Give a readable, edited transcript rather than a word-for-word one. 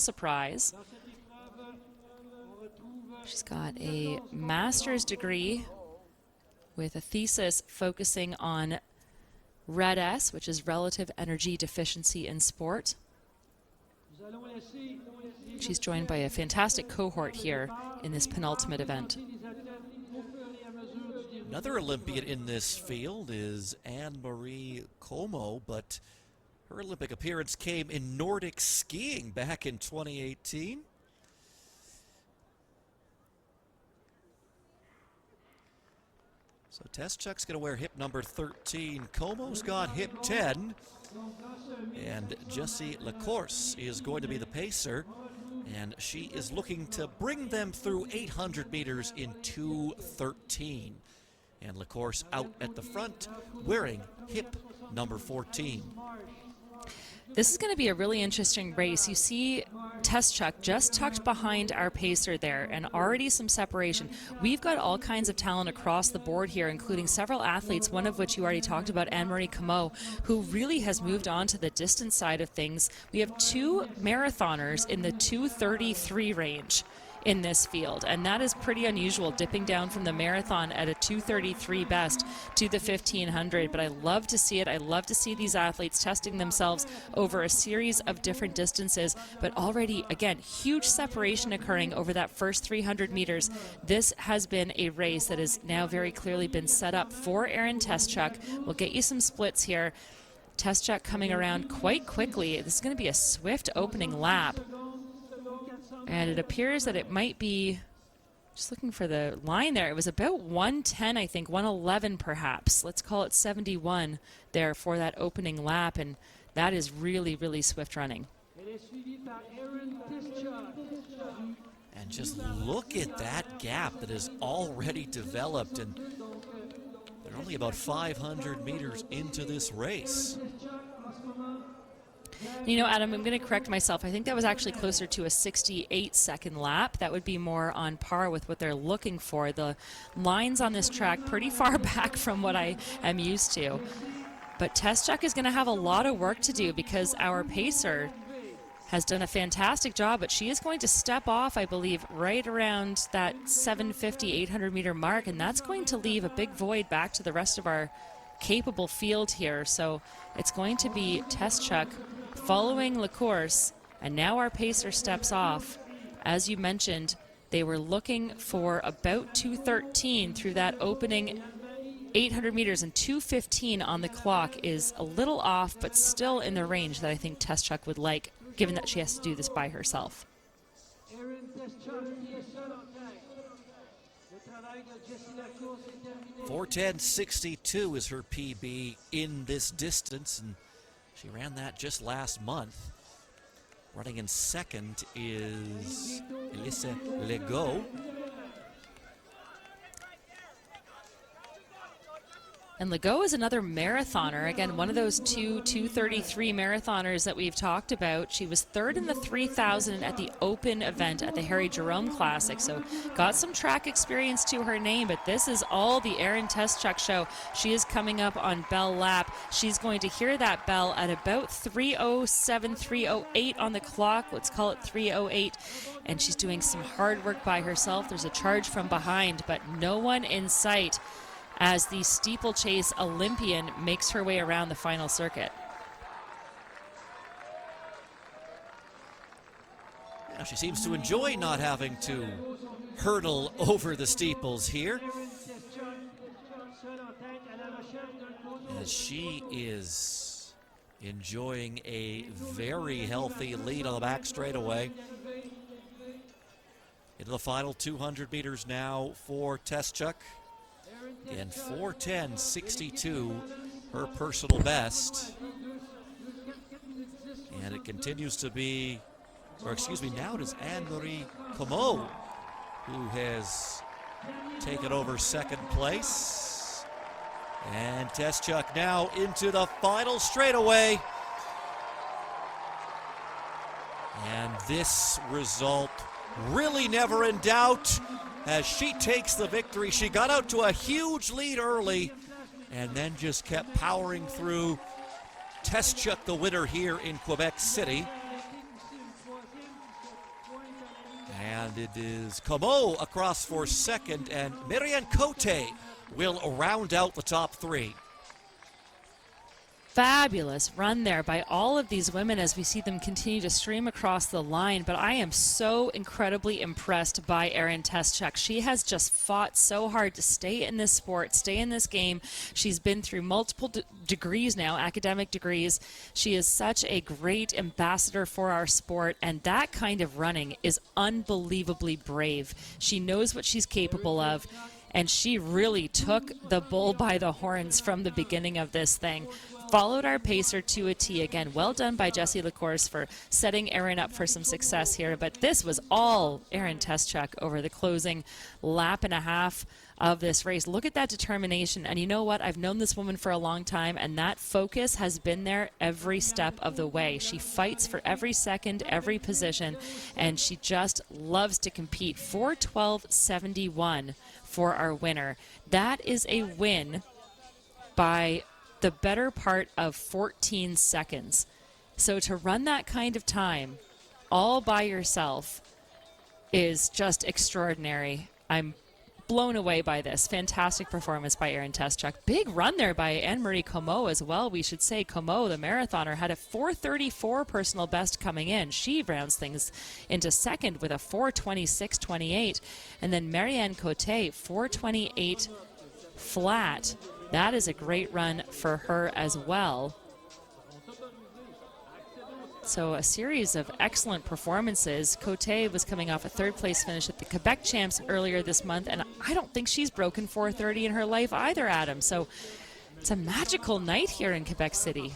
surprise. She's got a master's degree with a thesis focusing on RED-S, which is relative energy deficiency in sport. She's joined by a fantastic cohort here in this penultimate event. Another Olympian in this field is Anne-Marie Como, but her Olympic appearance came in Nordic skiing back in 2018. So Teschuk's going to wear hip number 13. Como's got hip 10. And Jessie Lacourse is going to be the pacer. And she is looking to bring them through 800 meters in 2:13. And Lacourse out at the front wearing hip number 14. This is going to be a really interesting race. You see Teschuk just tucked behind our pacer there, and already some separation. We've got all kinds of talent across the board here, including several athletes, one of which you already talked about, Anne-Marie Como, who really has moved on to the distance side of things. We have two marathoners in the 2:33 range in this field, and that is pretty unusual, dipping down from the marathon at a 2:33 best to the 1500. But I love to see it. I love to see these athletes testing themselves over a series of different distances, but already, again, huge separation occurring over that first 300 meters. This has been a race that has now very clearly been set up for Aaron Teschuk. We'll get you some splits here. Teschuk coming around quite quickly. This is going to be a swift opening lap. And it appears that it might be, just looking for the line there, it was about 110, I think, 111 perhaps. Let's call it 71 there for that opening lap, and that is really, really swift running. And just look at that gap that has already developed, and they're only about 500 meters into this race. You know, Adam, I'm going to correct myself. I think that was actually closer to a 68-second lap. That would be more on par with what they're looking for. The lines on this track pretty far back from what I am used to. But Teschuk is going to have a lot of work to do because our pacer has done a fantastic job, but she is going to step off, I believe, right around that 750, 800-meter mark, and that's going to leave a big void back to the rest of our capable field here. So it's going to be Teschuk following Lacourse, and now our pacer steps off. As you mentioned, they were looking for about 2:13 through that opening 800 meters, and 2:15 on the clock is a little off, but still in the range that I think Teschuk would like, given that she has to do this by herself. 4:10.62 is her PB in this distance, and she ran that just last month. Running in second is Elise Legault. And Legault is another marathoner. Again, one of those 2:33 marathoners that we've talked about. She was third in the 3,000 at the open event at the Harry Jerome Classic. So got some track experience to her name, but this is all the Aaron Teschuk show. She is coming up on bell lap. She's going to hear that bell at about 3:07, 3:08 on the clock. Let's call it 3:08. And she's doing some hard work by herself. There's a charge from behind, but no one in sight as the steeplechase Olympian makes her way around the final circuit. Yeah, she seems to enjoy not having to hurdle over the steeples here, as she is enjoying a very healthy lead on the back straightaway. Into the final 200 meters now for Teschuk. And 4:10.62, her personal best. And it continues to be, or excuse me, now it is Anne-Marie Como who has taken over second place. And Teschuk now into the final straightaway. And this result really never in doubt as she takes the victory. She got out to a huge lead early and then just kept powering through. Teschuk the winner here in Quebec City. And it is Como across for second, and Marianne Cote will round out the top three. Fabulous run there by all of these women as we see them continue to stream across the line. But I am so incredibly impressed by Erin Teschuk. She has just fought so hard to stay in this sport, stay in this game. She's been through multiple degrees now, academic degrees. She is such a great ambassador for our sport, and that kind of running is unbelievably brave. She knows what she's capable of, and she really took the bull by the horns from the beginning of this thing. Followed our pacer to a T. Again, well done by Jessie Lacourse for setting Erin up for some success here. But this was all Erin Teschuk over the closing lap and a half of this race. Look at that determination. And you know what? I've known this woman for a long time, and that focus has been there every step of the way. She fights for every second, every position, and she just loves to compete. 4:12.71 for our winner. That is a win by the better part of 14 seconds. So to run that kind of time all by yourself is just extraordinary. I'm blown away by this. Fantastic performance by Erin Teschuk. Big run there by Anne-Marie Como as well. We should say Como, the marathoner, had a 4:34 personal best coming in. She rounds things into second with a 4:26.28. And then Marianne Cote, 4:28 flat. That is a great run for her as well. So a series of excellent performances. Cote was coming off a third-place finish at the Quebec Champs earlier this month, and I don't think she's broken 4:30 in her life either, Adam. So it's a magical night here in Quebec City.